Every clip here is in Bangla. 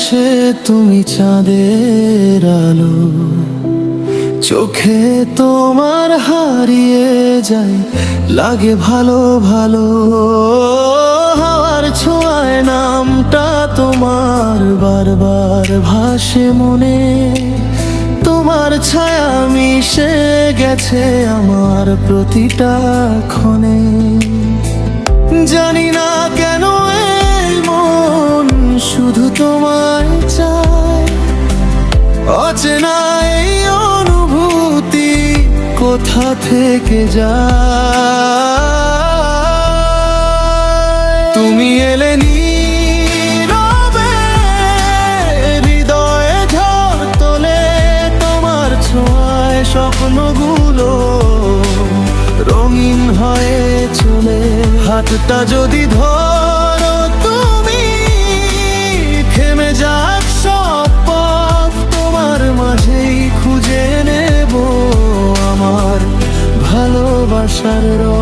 আকাশে তুমি চাঁদের আলো, চোখে তোমার হারিয়ে যায়, লাগে ভালো ভালো। হাওয়ার ছোঁয়ায় নামটা তোমার বারবার ভাসে মনে, তোমার ছায়া মিশে গেছে আমার প্রতিটা ক্ষণে। জানি না কেন এই মন শুধু তোমায় চায়, অচেনা এই অনুভূতি কোথা থেকে যায়। তুমি এলে নীরবে, হৃদয়ে ঝড় তোলে, তোমার ছোঁয়ায় স্বপ্নগুলো রঙিন হয়ে চলে। হাতটা যদি ধরো তুমি, থেমে যাক সব পথ, তোমার মাঝেই খুঁজে নেব আমার ভালোবাসার রঙ।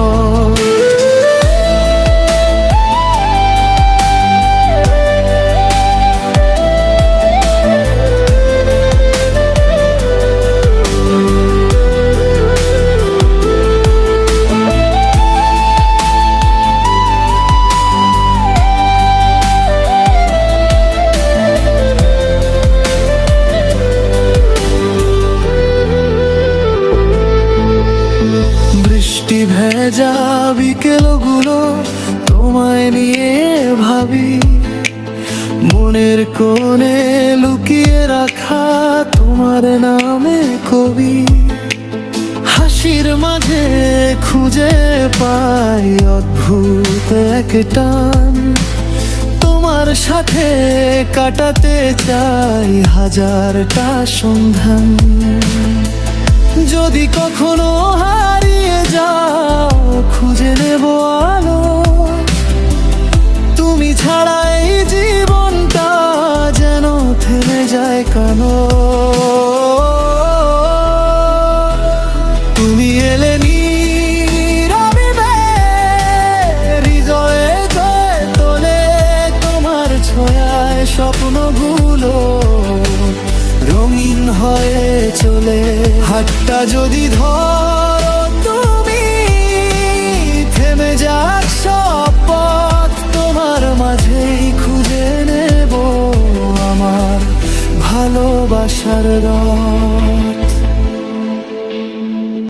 বৃষ্টি ভেজা বিকেলগুলো তোমায় নিয়ে ভাবি, মনের কোণে লুকিয়ে রাখা তোমার নামে কবি। হাসির মাঝে খুঁজে পাই অদ্ভুত এক টান, তোমার সাথে কাটাতে চাই হাজারটা সন্ধান। যদি কখনো হারিয়ে যাও খুঁজে নেব আলো, তুমি ছাড়াই জীবনটা যেন থেমে যায় কানো। তুমি এলে নীরবে, হৃদয়ে জয় তোলে, তোমার ছোঁয়ায় স্বপ্নগুলো রঙিন হয়ে চলে। হাতটা যদি ধরো তুমি, থেমে যাক সব পথ, তোমার মাঝেই খুঁজে নেব আমার ভালোবাসার রঙ।